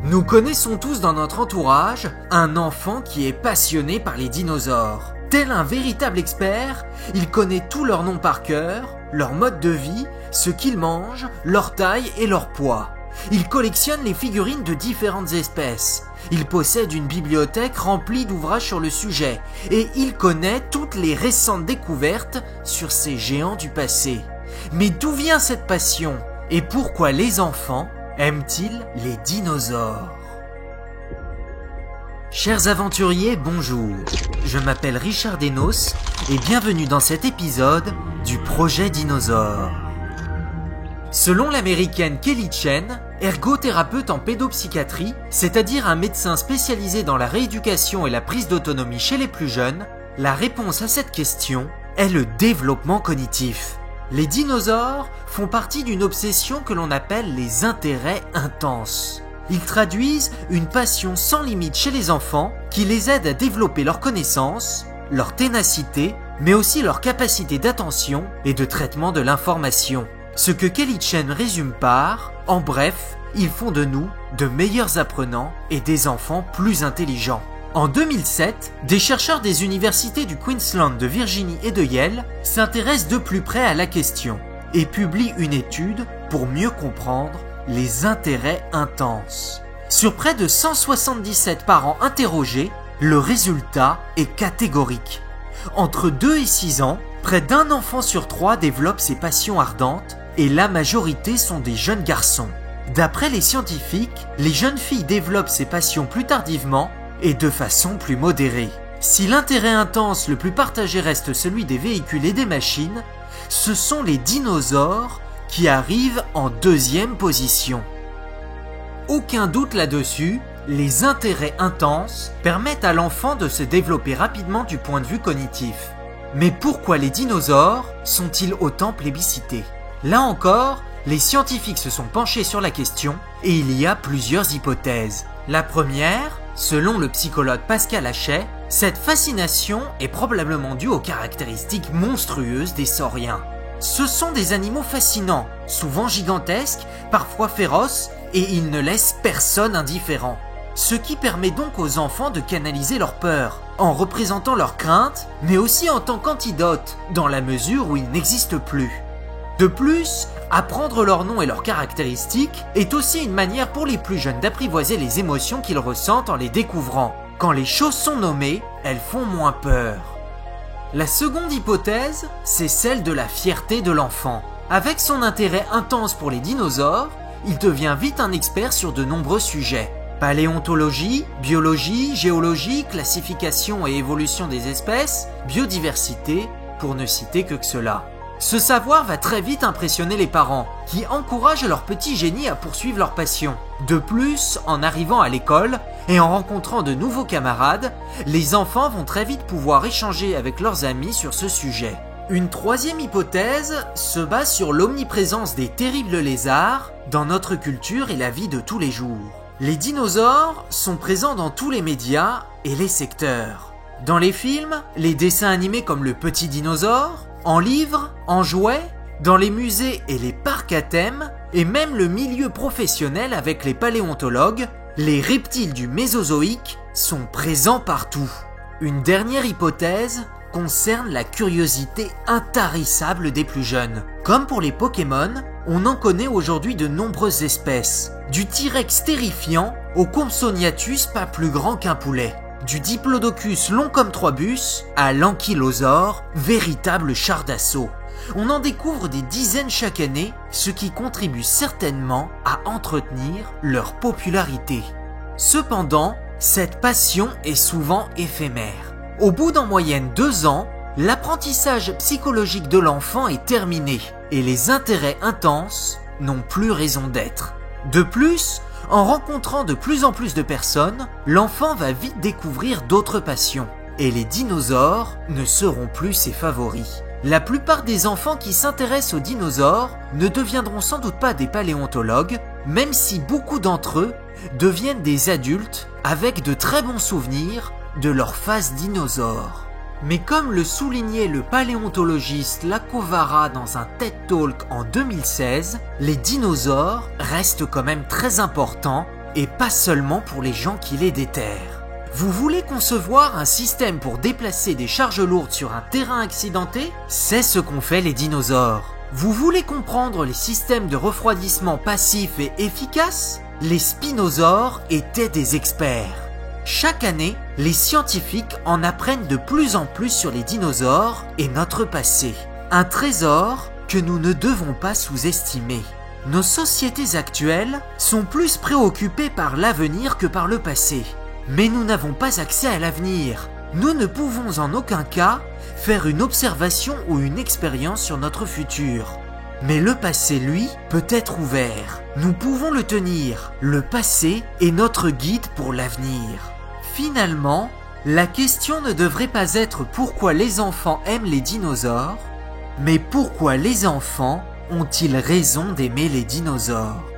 Nous connaissons tous dans notre entourage un enfant qui est passionné par les dinosaures. Tel un véritable expert, il connaît tous leurs noms par cœur, leur mode de vie, ce qu'ils mangent, leur taille et leur poids. Il collectionne les figurines de différentes espèces. Il possède une bibliothèque remplie d'ouvrages sur le sujet et il connaît toutes les récentes découvertes sur ces géants du passé. Mais d'où vient cette passion et pourquoi les enfants aiment-ils les dinosaures? Chers aventuriers, bonjour. Je m'appelle Richard Denos et bienvenue dans cet épisode du Projet Dinosaure. Selon l'américaine Kelly Chen, ergothérapeute en pédopsychiatrie, c'est-à-dire un médecin spécialisé dans la rééducation et la prise d'autonomie chez les plus jeunes, la réponse à cette question est le développement cognitif. Les dinosaures font partie d'une obsession que l'on appelle les intérêts intenses. Ils traduisent une passion sans limite chez les enfants qui les aide à développer leurs connaissances, leur ténacité, mais aussi leur capacité d'attention et de traitement de l'information. Ce que Kelly Chen résume par, en bref, ils font de nous de meilleurs apprenants et des enfants plus intelligents. En 2007, des chercheurs des universités du Queensland, de Virginie et de Yale s'intéressent de plus près à la question et publient une étude pour mieux comprendre les intérêts intenses. Sur près de 177 parents interrogés, le résultat est catégorique. Entre 2 et 6 ans, près d'un enfant sur 3 développe ses passions ardentes et la majorité sont des jeunes garçons. D'après les scientifiques, les jeunes filles développent ces passions plus tardivement et de façon plus modérée. Si l'intérêt intense le plus partagé reste celui des véhicules et des machines, ce sont les dinosaures qui arrivent en deuxième position. Aucun doute là-dessus, les intérêts intenses permettent à l'enfant de se développer rapidement du point de vue cognitif. Mais pourquoi les dinosaures sont-ils autant plébiscités? Là encore, les scientifiques se sont penchés sur la question et il y a plusieurs hypothèses. La première, selon le psychologue Pascal Hachet, cette fascination est probablement due aux caractéristiques monstrueuses des sauriens. Ce sont des animaux fascinants, souvent gigantesques, parfois féroces, et ils ne laissent personne indifférent. Ce qui permet donc aux enfants de canaliser leur peur, en représentant leurs craintes, mais aussi en tant qu'antidote, dans la mesure où ils n'existent plus. De plus, apprendre leurs noms et leurs caractéristiques est aussi une manière pour les plus jeunes d'apprivoiser les émotions qu'ils ressentent en les découvrant. Quand les choses sont nommées, elles font moins peur. La seconde hypothèse, c'est celle de la fierté de l'enfant. Avec son intérêt intense pour les dinosaures, il devient vite un expert sur de nombreux sujets. Paléontologie, biologie, géologie, classification et évolution des espèces, biodiversité, pour ne citer que cela. Ce savoir va très vite impressionner les parents, qui encouragent leur petit génie à poursuivre leur passion. De plus, en arrivant à l'école et en rencontrant de nouveaux camarades, les enfants vont très vite pouvoir échanger avec leurs amis sur ce sujet. Une troisième hypothèse se base sur l'omniprésence des terribles lézards dans notre culture et la vie de tous les jours. Les dinosaures sont présents dans tous les médias et les secteurs. Dans les films, les dessins animés comme Le Petit Dinosaure, en livres, en jouets, dans les musées et les parcs à thème, et même le milieu professionnel avec les paléontologues, les reptiles du Mésozoïque sont présents partout. Une dernière hypothèse concerne la curiosité intarissable des plus jeunes. Comme pour les Pokémon, on en connaît aujourd'hui de nombreuses espèces, du T-Rex terrifiant au Compsognathus pas plus grand qu'un poulet. Du Diplodocus long comme 3 bus à l'Ankylosaure, véritable char d'assaut. On en découvre des dizaines chaque année, ce qui contribue certainement à entretenir leur popularité. Cependant, cette passion est souvent éphémère. Au bout d'en moyenne 2 ans, l'apprentissage psychologique de l'enfant est terminé et les intérêts intenses n'ont plus raison d'être. De plus, en rencontrant de plus en plus de personnes, l'enfant va vite découvrir d'autres passions. Et les dinosaures ne seront plus ses favoris. La plupart des enfants qui s'intéressent aux dinosaures ne deviendront sans doute pas des paléontologues, même si beaucoup d'entre eux deviennent des adultes avec de très bons souvenirs de leur phase dinosaure. Mais comme le soulignait le paléontologiste Lacovara dans un TED Talk en 2016, les dinosaures restent quand même très importants et pas seulement pour les gens qui les déterrent. Vous voulez concevoir un système pour déplacer des charges lourdes sur un terrain accidenté? C'est ce qu'ont fait les dinosaures. Vous voulez comprendre les systèmes de refroidissement passifs et efficaces? Les spinosaures étaient des experts. Chaque année, les scientifiques en apprennent de plus en plus sur les dinosaures et notre passé. Un trésor que nous ne devons pas sous-estimer. Nos sociétés actuelles sont plus préoccupées par l'avenir que par le passé. Mais nous n'avons pas accès à l'avenir. Nous ne pouvons en aucun cas faire une observation ou une expérience sur notre futur. Mais le passé, lui, peut être ouvert. Nous pouvons le tenir. Le passé est notre guide pour l'avenir. Finalement, la question ne devrait pas être pourquoi les enfants aiment les dinosaures, mais pourquoi les enfants ont-ils raison d'aimer les dinosaures ?